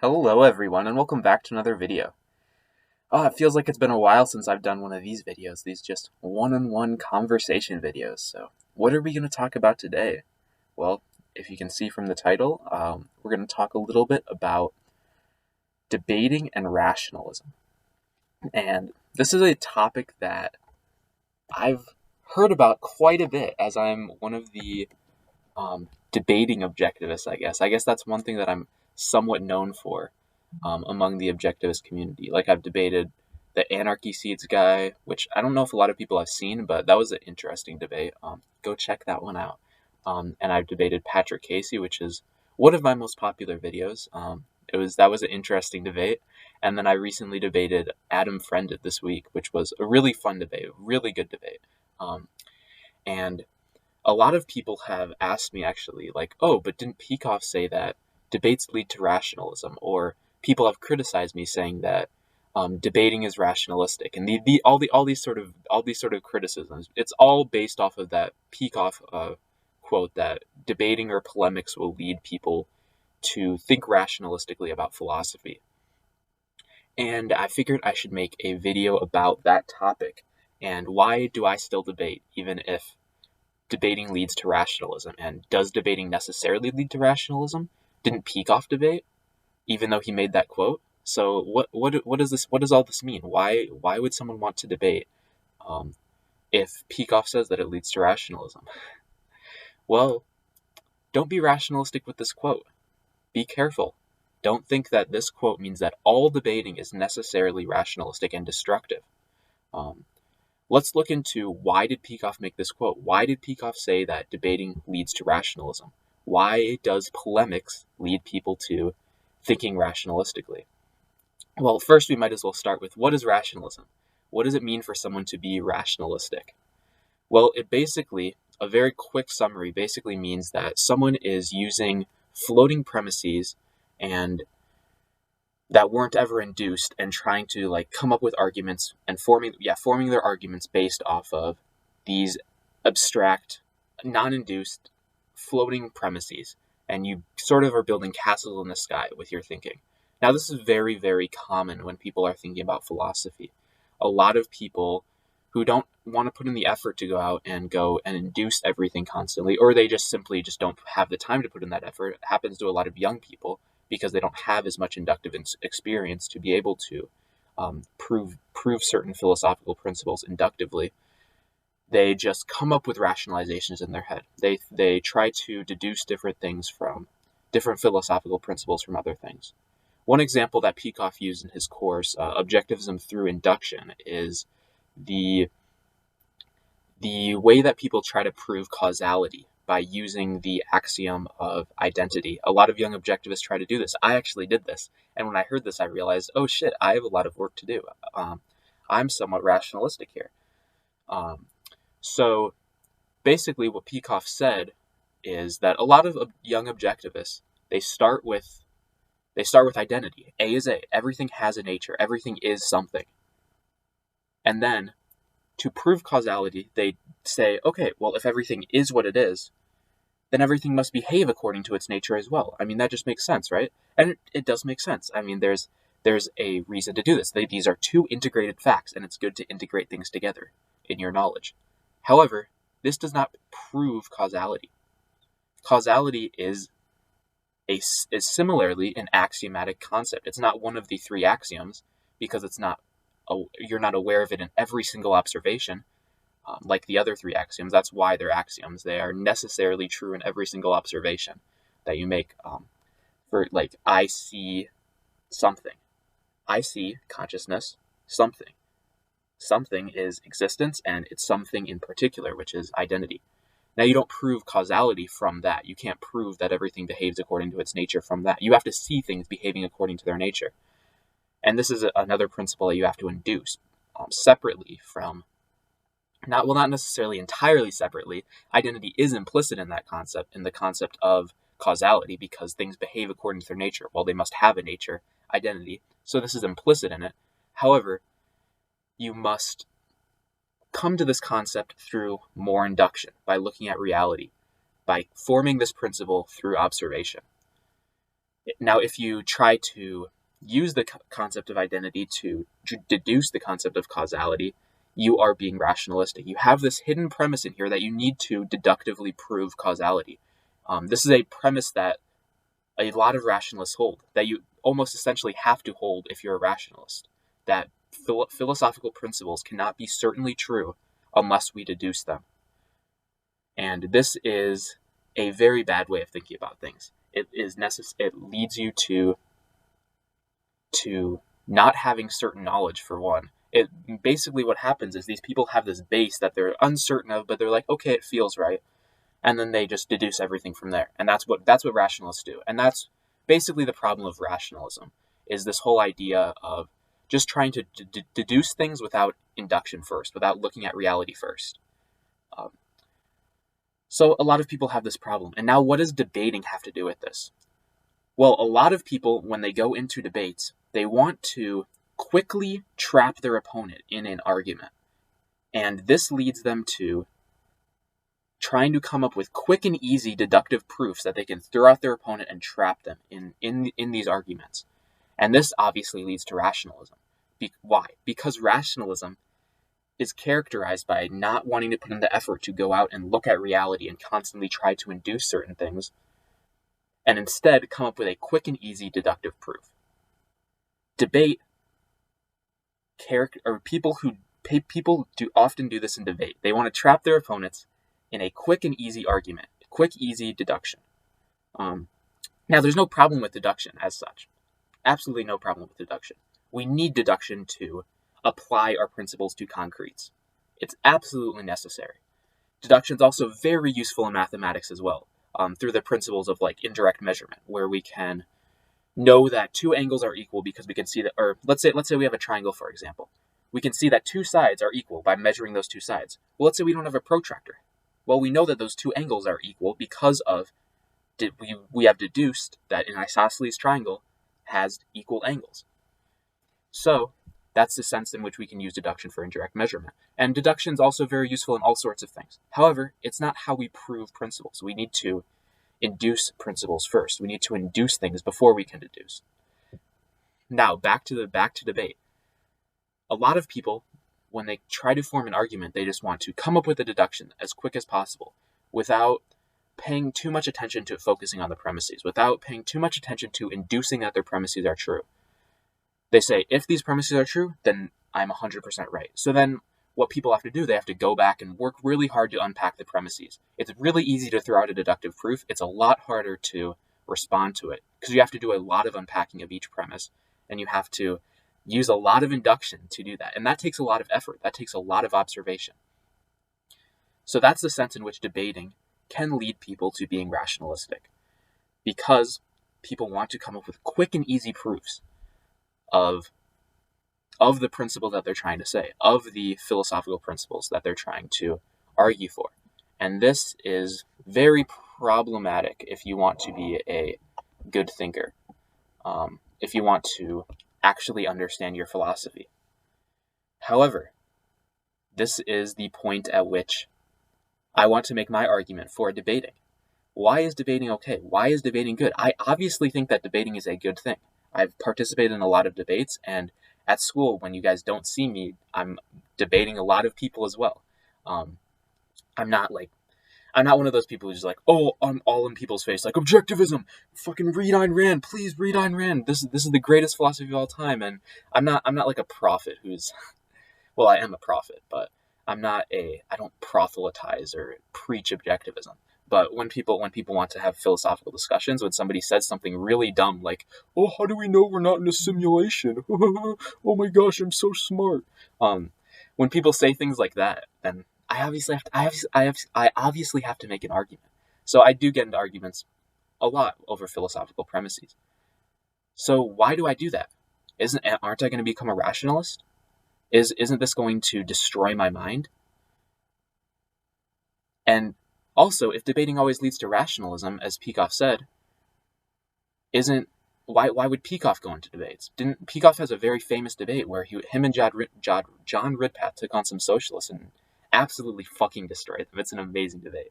Hello everyone and welcome back to another video. It feels like it's been a while since I've done one of these videos, these just one-on-one conversation videos. So what are we going to talk about today? Well, if you can see from the title, we're going to talk a little bit about debating and rationalism. And this is a topic that I've heard about quite a bit as I'm one of the debating objectivists, I guess. I guess that's one thing that I'm somewhat known for. Among the objectivist community. Like I've debated the Anarchy Seeds guy, which I don't know if a lot of people have seen, but that was an interesting debate. Go check that one out. And I've debated Patrick Casey, which is one of my most popular videos. That was an interesting debate. And then I recently debated Adam Friended this week, which was a really fun debate, really good debate. And a lot of people have asked me actually, like, oh, but didn't Peikoff say that debates lead to rationalism? Or people have criticized me saying that debating is rationalistic, and all these sort of criticisms. It's all based off of that Peikoff quote that debating or polemics will lead people to think rationalistically about philosophy. And I figured I should make a video about that topic and why do I still debate even if debating leads to rationalism, and does debating necessarily lead to rationalism? Didn't Peikoff debate, even though he made that quote? So what does this? What does all this mean? Why would someone want to debate if Peikoff says that it leads to rationalism? Well, don't be rationalistic with this quote. Be careful. Don't think that this quote means that all debating is necessarily rationalistic and destructive. Let's look into why did Peikoff make this quote? Why did Peikoff say that debating leads to rationalism? Why does polemics lead people to thinking rationalistically? Well, first we might as well start with what is rationalism? What does it mean for someone to be rationalistic? Well, a very quick summary basically means that someone is using floating premises and that weren't ever induced and trying to come up with arguments and forming their arguments based off of these abstract, non-induced floating premises, and you sort of are building castles in the sky with your thinking. Now, this is very, very common when people are thinking about philosophy. A lot of people who don't want to put in the effort to go out and induce everything constantly, or they just simply don't have the time to put in that effort. It happens to a lot of young people because they don't have as much inductive experience to be able to prove certain philosophical principles inductively. They just come up with rationalizations in their head. They try to deduce different things from different philosophical principles from other things. One example that Peikoff used in his course, Objectivism Through Induction, is the way that people try to prove causality by using the axiom of identity. A lot of young objectivists try to do this. I actually did this. And when I heard this, I realized, oh shit, I have a lot of work to do. I'm somewhat rationalistic here. So basically what Peikoff said is that a lot of young objectivists, they start with identity. A is A. Everything has a nature. Everything is something. And then to prove causality, they say, okay, well, if everything is what it is, then everything must behave according to its nature as well. I mean, that just makes sense, right? And it does make sense. I mean, there's a reason to do this. These are two integrated facts, and it's good to integrate things together in your knowledge. However, this does not prove causality. Causality is similarly an axiomatic concept. It's not one of the three axioms because you're not aware of it in every single observation. Like the other three axioms. That's why they're axioms. They are necessarily true in every single observation that you make. I see something. I see consciousness, something. Something is existence, and it's something in particular, which is identity. Now, you don't prove causality from that. You can't prove that everything behaves according to its nature from that. You have to see things behaving according to their nature. And this is another principle that you have to induce separately from not necessarily entirely separately. Identity is implicit in that concept, in the concept of causality, because things behave according to their nature. Well, they must have a nature, identity. So this is implicit in it. However, you must come to this concept through more induction, by looking at reality, by forming this principle through observation. Now, if you try to use the concept of identity to deduce the concept of causality, you are being rationalistic. You have this hidden premise in here that you need to deductively prove causality. This is a premise that a lot of rationalists hold, that you almost essentially have to hold if you're a rationalist, that philosophical principles cannot be certainly true unless we deduce them. And this is a very bad way of thinking about things. It leads you to not having certain knowledge, for one. It basically, what happens is these people have this base that they're uncertain of, but they're like, okay, it feels right, and then they just deduce everything from there. And that's what rationalists do. And that's basically the problem of rationalism, is this whole idea of just trying to deduce things without induction first, without looking at reality first. So a lot of people have this problem. And now, what does debating have to do with this? Well, a lot of people, when they go into debates, they want to quickly trap their opponent in an argument. And this leads them to trying to come up with quick and easy deductive proofs that they can throw at their opponent and trap them in these arguments. And this obviously leads to rationalism. Why? Because rationalism is characterized by not wanting to put in the effort to go out and look at reality and constantly try to induce certain things, and instead come up with a quick and easy deductive proof. Debate, people often do this in debate. They want to trap their opponents in a quick and easy argument, quick, easy deduction. Now, there's no problem with deduction as such. Absolutely no problem with deduction. We need deduction to apply our principles to concretes. It's absolutely necessary. Deduction is also very useful in mathematics as well, through the principles of like indirect measurement, where we can know that two angles are equal because we can see that, or let's say we have a triangle, for example. We can see that two sides are equal by measuring those two sides. Well, let's say we don't have a protractor. Well, we know that those two angles are equal because of we have deduced that an isosceles triangle has equal angles. So that's the sense in which we can use deduction for indirect measurement. And deduction is also very useful in all sorts of things. However, it's not how we prove principles. We need to induce principles first. We need to induce things before we can deduce. Now, back to debate. A lot of people, when they try to form an argument, they just want to come up with a deduction as quick as possible without paying too much attention to focusing on the premises, without paying too much attention to inducing that their premises are true. They say, if these premises are true, then I'm 100% right. So then what people have to do, they have to go back and work really hard to unpack the premises. It's really easy to throw out a deductive proof. It's a lot harder to respond to it because you have to do a lot of unpacking of each premise, and you have to use a lot of induction to do that. And that takes a lot of effort. That takes a lot of observation. So that's the sense in which debating can lead people to being rationalistic, because people want to come up with quick and easy proofs of the principle that they're trying to say, of the philosophical principles that they're trying to argue for. And this is very problematic if you want to be a good thinker, if you want to actually understand your philosophy. However, this is the point at which I want to make my argument for debating. Why is debating okay? Why is debating good? I obviously think that debating is a good thing. I've participated in a lot of debates, and at school, when you guys don't see me, I'm debating a lot of people as well. I'm not one of those people who's like, oh, I'm all in people's face, like objectivism, fucking read Ayn Rand, please read Ayn Rand. This is the greatest philosophy of all time. And I'm not like a prophet who's, well, I am a prophet, but I don't proselytize or preach objectivism. But when people want to have philosophical discussions, when somebody says something really dumb like, oh, how do we know we're not in a simulation? Oh my gosh, I'm so smart. When people say things like that, then I obviously have to make an argument. So I do get into arguments a lot over philosophical premises. So why do I do that? Aren't I going to become a rationalist? Isn't this going to destroy my mind? And also, if debating always leads to rationalism, as Peikoff said, why would Peikoff go into debates? Peikoff has a very famous debate where him and John Ridpath took on some socialists and absolutely fucking destroyed them. It's an amazing debate.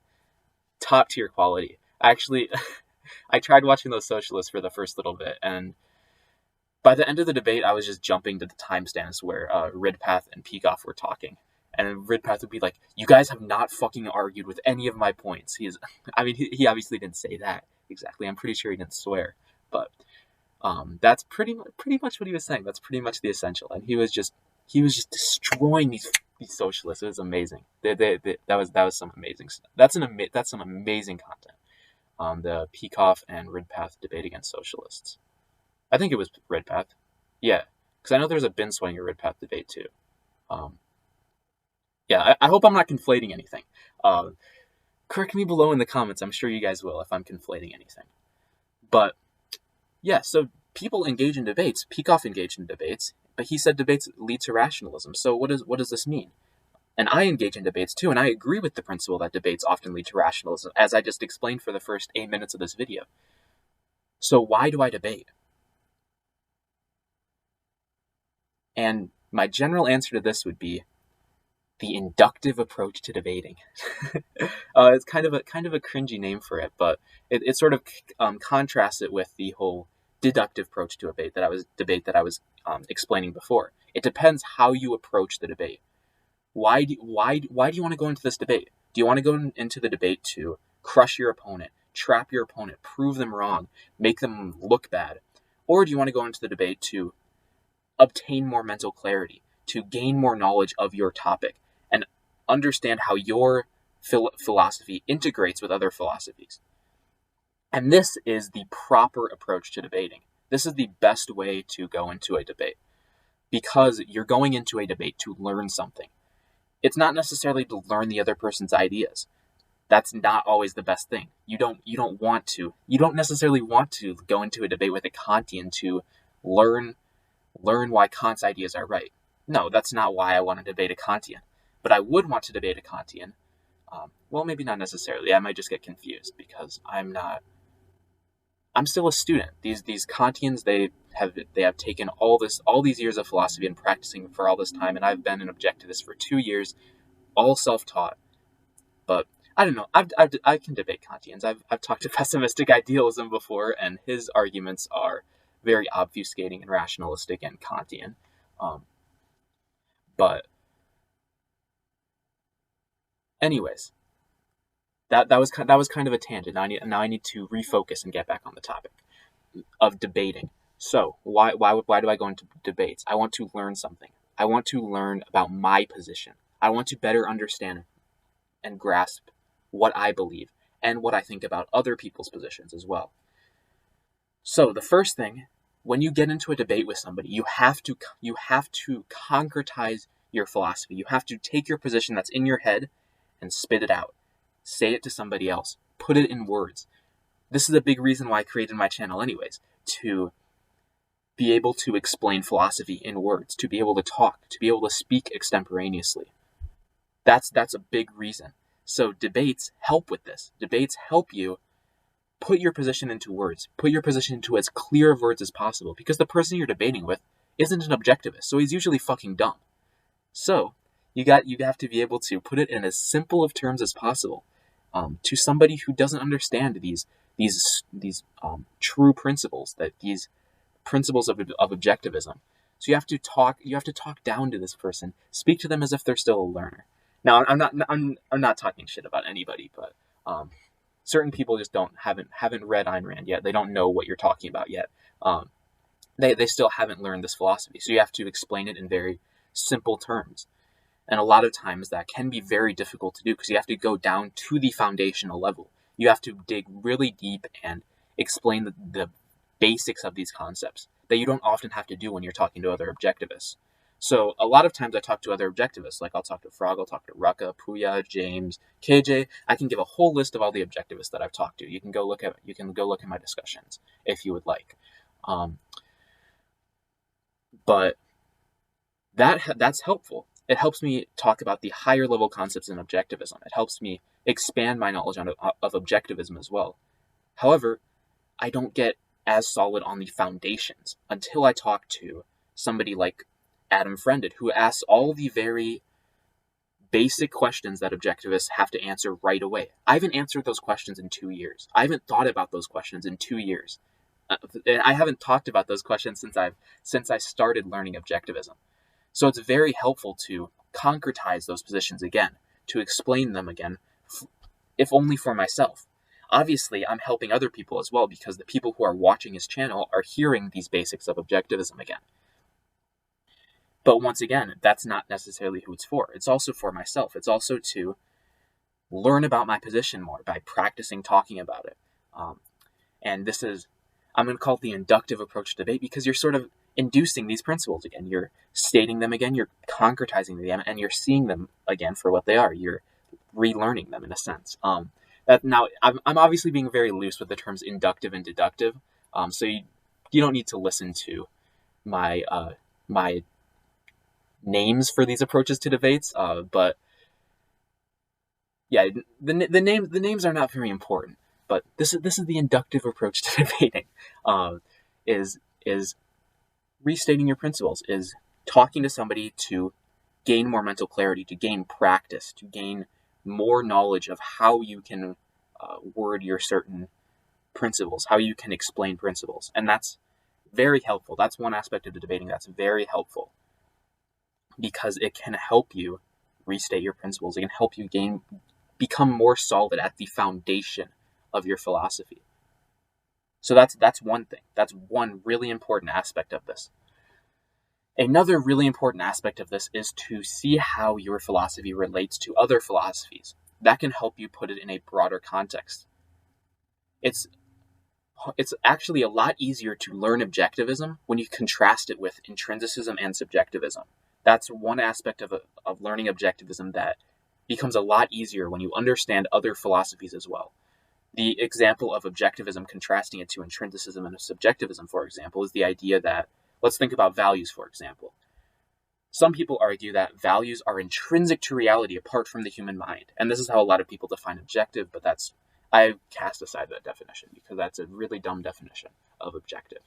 Top tier quality. Actually, I tried watching those socialists for the first little bit, and by the end of the debate, I was just jumping to the timestamps where Ridpath and Peikoff were talking. And Ridpath would be like, "You guys have not fucking argued with any of my points." I mean, he obviously didn't say that exactly. I'm pretty sure he didn't swear, but that's pretty much what he was saying. That's pretty much the essential. And he was just destroying these socialists. It was amazing. That was some amazing stuff. That's some amazing content. The Peikoff and Ridpath debate against socialists. I think it was Ridpath. Yeah, because I know there's a Binswanger Ridpath debate too. Um, yeah, I hope I'm not conflating anything. Uh, Correct me below in the comments. I'm sure you guys will if I'm conflating anything. But yeah, so people engage in debates. Peikoff engaged in debates, but he said debates lead to rationalism. So what does this mean? And I engage in debates too, and I agree with the principle that debates often lead to rationalism, as I just explained for the first 8 minutes of this video. So why do I debate? And my general answer to this would be the inductive approach to debating. It's kind of a cringy name for it, but it sort of contrasts it with the whole deductive approach to debate that I was explaining before. It depends how you approach the debate. Why do you want to go into this debate? Do you want to go into the debate to crush your opponent, trap your opponent, prove them wrong, make them look bad? Or do you want to go into the debate to obtain more mental clarity, to gain more knowledge of your topic, and understand how your philosophy integrates with other philosophies? And this is the proper approach to debating. This is the best way to go into a debate, because you're going into a debate to learn something. It's not necessarily to learn the other person's ideas. That's not always the best thing. You don't necessarily want to go into a debate with a Kantian to learn why Kant's ideas are right. No, that's not why I want to debate a Kantian. But I would want to debate a Kantian. Well, maybe not necessarily. I might just get confused because I'm still a student. These Kantians, they have taken all these years of philosophy and practicing for all this time, and I've been an objectivist for 2 years, all self-taught. But I don't know. I can debate Kantians. I've talked to pessimistic idealism before, and his arguments are very obfuscating and rationalistic and Kantian. But anyways, that was kind of a tangent. Now I need to refocus and get back on the topic of debating. So why do I go into debates? I want to learn something. I want to learn about my position. I want to better understand and grasp what I believe and what I think about other people's positions as well. So the first thing, when you get into a debate with somebody, you have to concretize your philosophy. You have to take your position that's in your head and spit it out. Say it to somebody else. Put it in words. This is a big reason why I created my channel anyways, to be able to explain philosophy in words, to be able to talk, to be able to speak extemporaneously. That's a big reason. So debates help with this. Debates help you put your position into words. Put your position into as clear of words as possible, because the person you're debating with isn't an objectivist, so he's usually fucking dumb. So you have to be able to put it in as simple of terms as possible to somebody who doesn't understand these true principles, these principles of objectivism. So you have to talk down to this person, speak to them as if they're still a learner. Now I'm not talking shit about anybody, but certain people just haven't read Ayn Rand yet. They don't know what you're talking about yet. They still haven't learned this philosophy, so you have to explain it in very simple terms. And a lot of times that can be very difficult to do because you have to go down to the foundational level. You have to dig really deep and explain the basics of these concepts that you don't often have to do when you're talking to other objectivists. So a lot of times I talk to other objectivists, like I'll talk to Frog, I'll talk to Rucka, Puya, James, KJ. I can give a whole list of all the objectivists that I've talked to. You can go look at my discussions if you would like. But that's helpful. It helps me talk about the higher level concepts in objectivism. It helps me expand my knowledge of objectivism as well. However, I don't get as solid on the foundations until I talk to somebody like Adam Friended, who asks all the very basic questions that objectivists have to answer right away. I haven't answered those questions in 2 years. I haven't thought about those questions in 2 years. I haven't talked about those questions since I started learning objectivism. So it's very helpful to concretize those positions again, to explain them again, if only for myself. Obviously, I'm helping other people as well, because the people who are watching his channel are hearing these basics of objectivism again. But once again, that's not necessarily who it's for. It's also for myself. It's also to learn about my position more by practicing talking about it. And this is, I'm going to call it the inductive approach to debate, because you're sort of inducing these principles again. You're stating them again, you're concretizing them, and you're seeing them again for what they are. You're relearning them in a sense. Now, I'm obviously being very loose with the terms inductive and deductive, so you don't need to listen to my my names for these approaches to debates, but yeah, the names are not very important. But this is the inductive approach to debating. Is restating your principles, is talking to somebody to gain more mental clarity, to gain practice, to gain more knowledge of how you can word your certain principles, how you can explain principles. And that's very helpful. That's one aspect of the debating that's very helpful, because it can help you restate your principles. It can help you become more solid at the foundation of your philosophy. So that's one thing. That's one really important aspect of this. Another really important aspect of this is to see how your philosophy relates to other philosophies. That can help you put it in a broader context. It's actually a lot easier to learn objectivism when you contrast it with intrinsicism and subjectivism. That's one aspect of learning objectivism that becomes a lot easier when you understand other philosophies as well. The example of objectivism contrasting it to intrinsicism and subjectivism, for example, is the idea that, let's think about values, for example. Some people argue that values are intrinsic to reality apart from the human mind. And this is how a lot of people define objective, but I cast aside that definition because that's a really dumb definition of objective.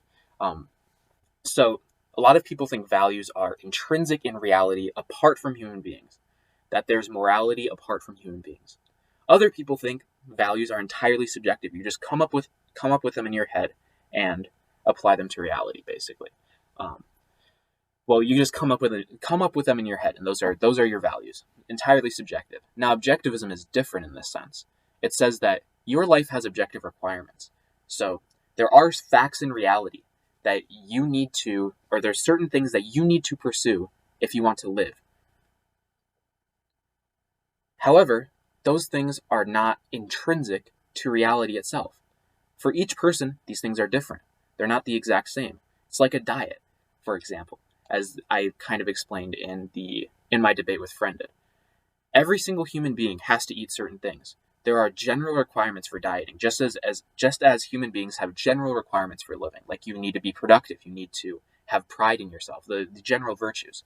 So a lot of people think values are intrinsic in reality apart from human beings, that there's morality apart from human beings. Other people think values are entirely subjective. You just come up with them in your head and apply them to reality, basically. You just come up with them in your head, and those are your values. Entirely subjective. Now, objectivism is different in this sense. It says that your life has objective requirements. So there are facts in reality that you need to, or there's certain things that you need to pursue if you want to live. However, those things are not intrinsic to reality itself. For each person, these things are different. They're not the exact same. It's like a diet, for example, as I kind of explained in my debate with Friended. Every single human being has to eat certain things. There are general requirements for dieting, just as human beings have general requirements for living. Like, you need to be productive, you need to have pride in yourself, the general virtues.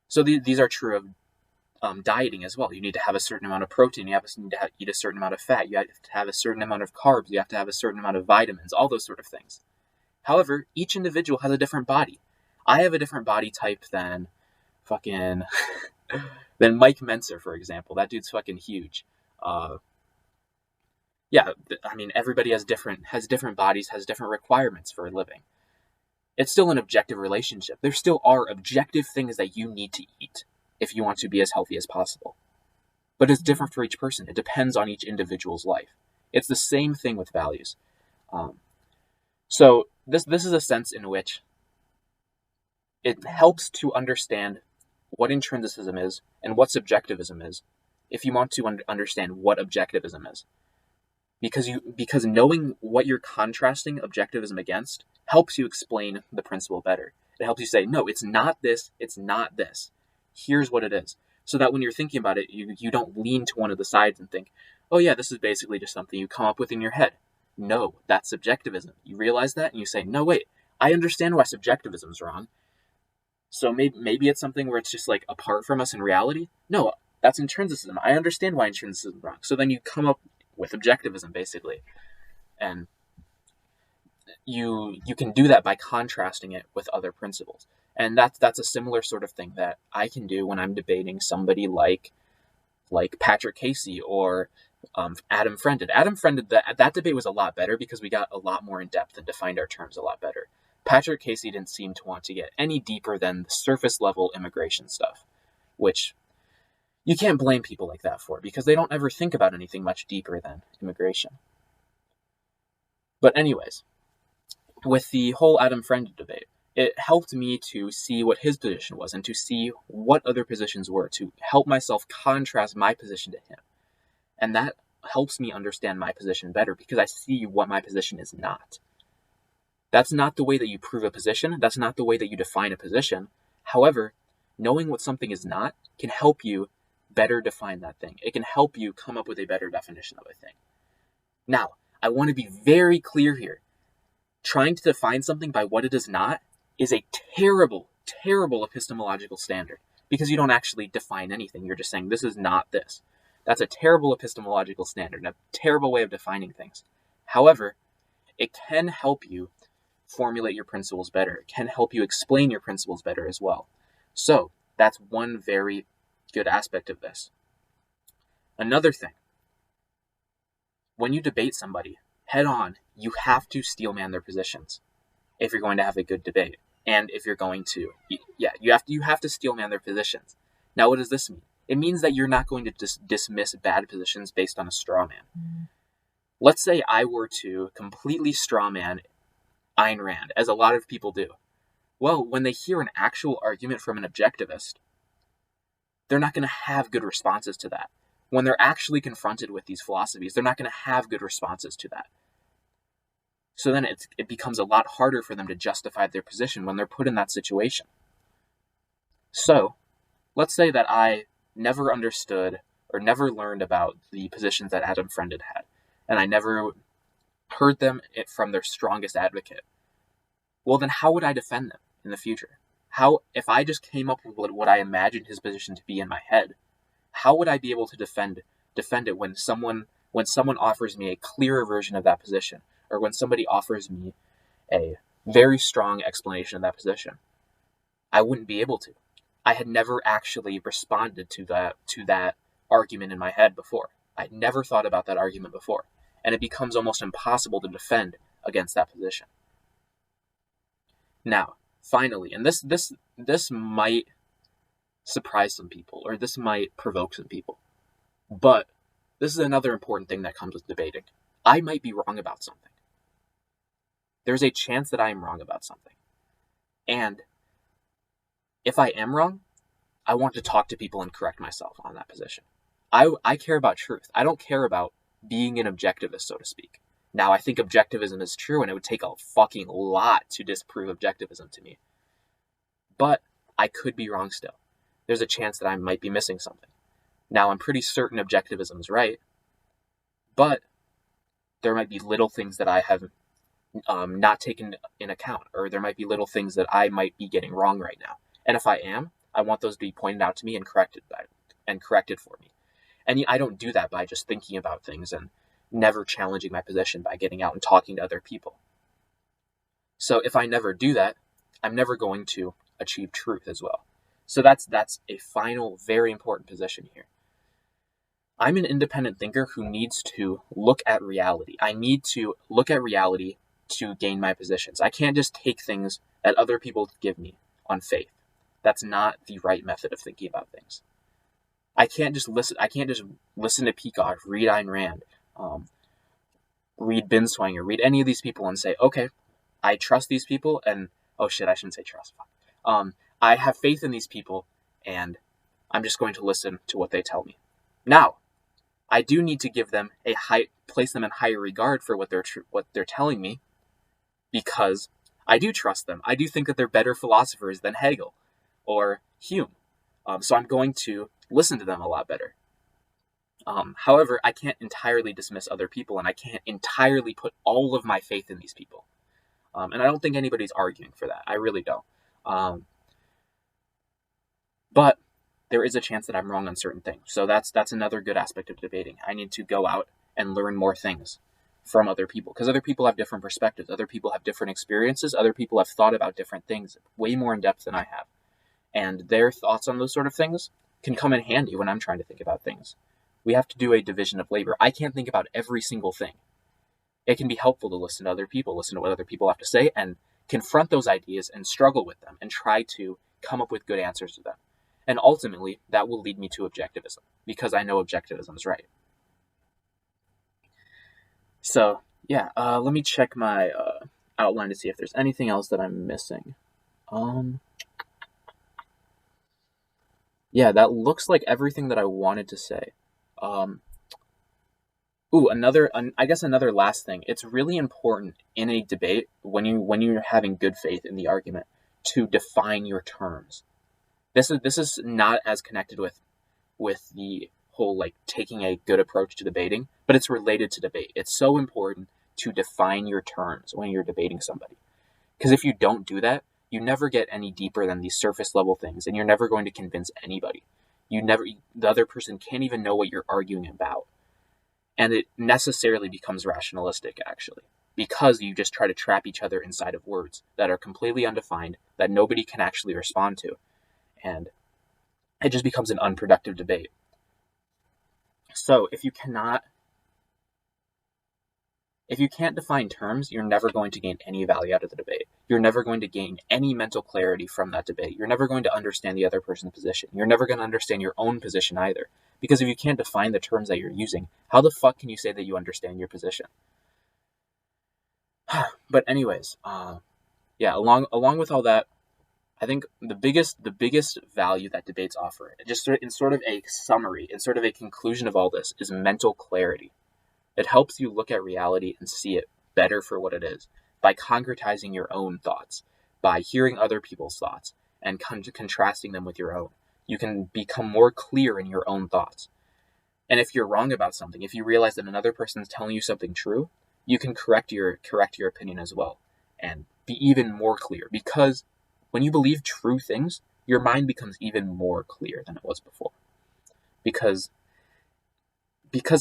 So these are true of dieting as well. You need to have a certain amount of protein, you need to eat a certain amount of fat, you have to have a certain amount of carbs, you have to have a certain amount of vitamins, all those sort of things. However, each individual has a different body. I have a different body type than than Mike Menser, for example. That dude's fucking huge. Everybody has different bodies, has different requirements for a living. It's still an objective relationship. There still are objective things that you need to eat if you want to be as healthy as possible. But it's different for each person. It depends on each individual's life. It's the same thing with values. So this is a sense in which it helps to understand what intrinsicism is and what subjectivism is if you want to understand what objectivism is. Because knowing what you're contrasting objectivism against helps you explain the principle better. It helps you say, no, it's not this, it's not this. Here's what it is. So that when you're thinking about it, you don't lean to one of the sides and think, oh yeah, this is basically just something you come up with in your head. No, that's subjectivism. You realize that and you say, no, wait, I understand why subjectivism is wrong. So maybe it's something where it's just like apart from us in reality. No, that's intrinsicism. I understand why intrinsicism is wrong. So then you come up with objectivism, basically. And you can do that by contrasting it with other principles. And that's a similar sort of thing that I can do when I'm debating somebody like like Patrick Casey or Adam Friended. That debate was a lot better because we got a lot more in depth and defined our terms a lot better. Patrick Casey didn't seem to want to get any deeper than the surface level immigration stuff, which you can't blame people like that for because they don't ever think about anything much deeper than immigration. But anyways, with the whole Adam Friended debate, it helped me to see what his position was and to see what other positions were, to help myself contrast my position to him. And that helps me understand my position better because I see what my position is not. That's not the way that you prove a position. That's not the way that you define a position. However, knowing what something is not can help you better define that thing. It can help you come up with a better definition of a thing. Now, I want to be very clear here. Trying to define something by what it is not is a terrible, terrible epistemological standard because you don't actually define anything. You're just saying this is not this. That's a terrible epistemological standard and a terrible way of defining things. However, it can help you formulate your principles better. It can help you explain your principles better as well. So that's one very good aspect of this. Another thing, when you debate somebody head on, you have to steelman their positions if you're going to have a good debate. And if you're going to, you have to steelman their positions. Now, what does this mean? It means that you're not going to dismiss bad positions based on a straw man. Mm. Let's say I were to completely straw man Ayn Rand, as a lot of people do. Well, when they hear an actual argument from an objectivist, they're not going to have good responses to that. When they're actually confronted with these philosophies, they're not going to have good responses to that. So then it becomes a lot harder for them to justify their position when they're put in that situation. So, let's say that I never understood or never learned about the positions that Adam Friended had, and I never heard them from their strongest advocate. Well, then how would I defend them in the future? If I just came up with what I imagined his position to be in my head, how would I be able to defend it when someone offers me a clearer version of that position, or when somebody offers me a very strong explanation of that position? I wouldn't be able to. I had never actually responded to that argument in my head before. I'd never thought about that argument before, and it becomes almost impossible to defend against that position. Now, finally, and this might surprise some people, or this might provoke some people, but this is another important thing that comes with debating. I might be wrong about something. There's a chance that I am wrong about something. And if I am wrong, I want to talk to people and correct myself on that position. I care about truth. I don't care about being an objectivist, so to speak. Now, I think objectivism is true, and it would take a fucking lot to disprove objectivism to me. But I could be wrong still. There's a chance that I might be missing something. Now, I'm pretty certain objectivism is right, but there might be little things that I have not taken in account, or there might be little things that I might be getting wrong right now. And if I am, I want those to be pointed out to me and corrected for me. And I don't do that by just thinking about things and never challenging my position by getting out and talking to other people. So if I never do that, I'm never going to achieve truth as well. So that's a final, very important position here. I'm an independent thinker who needs to look at reality. I need to look at reality to gain my positions. I can't just take things that other people give me on faith. That's not the right method of thinking about things. I can't just listen to Peacock, read Ayn Rand, read Binswanger, read any of these people and say, okay, I trust these people, and I shouldn't say trust. I have faith in these people, and I'm just going to listen to what they tell me. Now, I do need to give them place them in higher regard for what they're telling me, because I do trust them. I do think that they're better philosophers than Hegel or Hume. So I'm going to listen to them a lot better. However, I can't entirely dismiss other people, and I can't entirely put all of my faith in these people. And I don't think anybody's arguing for that. I really don't. But there is a chance that I'm wrong on certain things. So that's another good aspect of debating. I need to go out and learn more things from other people, because other people have different perspectives. Other people have different experiences. Other people have thought about different things way more in depth than I have. And their thoughts on those sort of things can come in handy when I'm trying to think about things. We have to do a division of labor. I can't think about every single thing. It can be helpful to listen to other people, listen to what other people have to say, and confront those ideas and struggle with them and try to come up with good answers to them. And ultimately, that will lead me to objectivism, because I know objectivism is right. So, yeah, let me check my outline to see if there's anything else that I'm missing. Yeah, that looks like everything that I wanted to say. I guess another last thing. It's really important in a debate when you're having good faith in the argument to define your terms. This is not as connected with the whole like taking a good approach to debating, but it's related to debate. It's so important to define your terms when you're debating somebody. Because if you don't do that, you never get any deeper than these surface level things, and you're never going to convince anybody. The other person can't even know what you're arguing about. And it necessarily becomes rationalistic, actually, because you just try to trap each other inside of words that are completely undefined, that nobody can actually respond to. And it just becomes an unproductive debate. So if you can't define terms, you're never going to gain any value out of the debate. You're never going to gain any mental clarity from that debate. You're never going to understand the other person's position. You're never going to understand your own position either. Because if you can't define the terms that you're using, how the fuck can you say that you understand your position? But anyways, yeah, along with all that, I think the biggest value that debates offer, just in sort of a summary, in sort of a conclusion of all this, is mental clarity. It helps you look at reality and see it better for what it is by concretizing your own thoughts, by hearing other people's thoughts and contrasting them with your own. You can become more clear in your own thoughts. And if you're wrong about something, if you realize that another person is telling you something true, you can correct your opinion as well and be even more clear. Because when you believe true things, your mind becomes even more clear than it was before. Because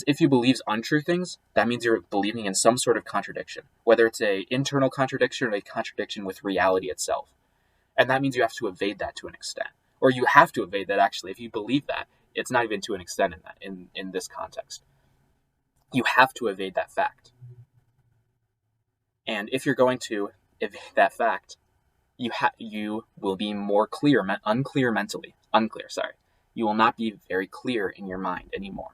if you believe untrue things, that means you're believing in some sort of contradiction, whether it's an internal contradiction or a contradiction with reality itself. And that means you have to evade that to an extent. Or you have to evade that, actually. If you believe that, it's not even to an extent in this context. You have to evade that fact. And if you're going to evade that fact, you will be more unclear mentally. You will not be very clear in your mind anymore.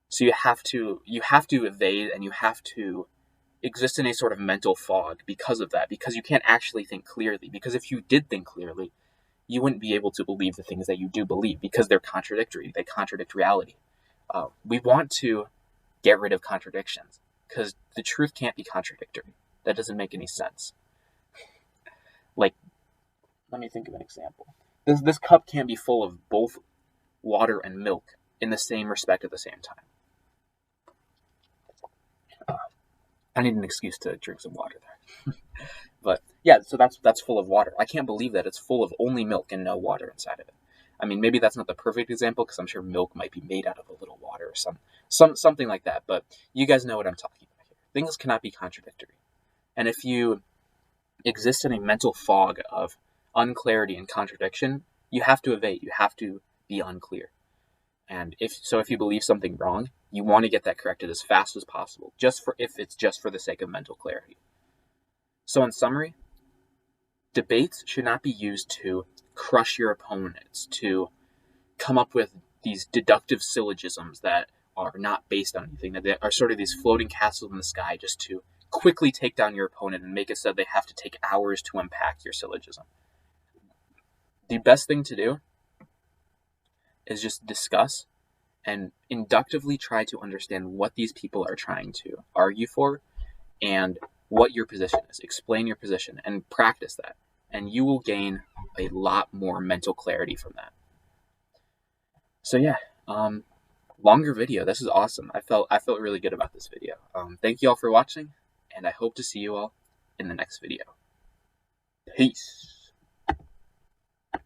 So you have to evade, and you have to exist in a sort of mental fog because of that, because you can't actually think clearly. Because if you did think clearly, you wouldn't be able to believe the things that you do believe, because they're contradictory. They contradict reality. We want to get rid of contradictions, because the truth can't be contradictory. That doesn't make any sense. Like, let me think of an example. This cup can't be full of both water and milk in the same respect at the same time. I need an excuse to drink some water there. But yeah, so that's full of water. I can't believe that it's full of only milk and no water inside of it. I mean, maybe that's not the perfect example, because I'm sure milk might be made out of a little water or something like that. But you guys know what I'm talking about here. Things cannot be contradictory. And if you exist in a mental fog of unclarity and contradiction, you have to evade. You have to be unclear. And if you believe something wrong, you want to get that corrected as fast as possible, if it's just for the sake of mental clarity. So in summary, debates should not be used to crush your opponents, to come up with these deductive syllogisms that are not based on anything, that are sort of these floating castles in the sky, just to quickly take down your opponent and make it so they have to take hours to unpack your syllogism. The best thing to do is just discuss and inductively try to understand what these people are trying to argue for and what your position is. Explain your position and practice that, and you will gain a lot more mental clarity from that. So yeah, longer video. This is awesome. I felt really good about this video. Thank you all for watching, and I hope to see you all in the next video. Peace.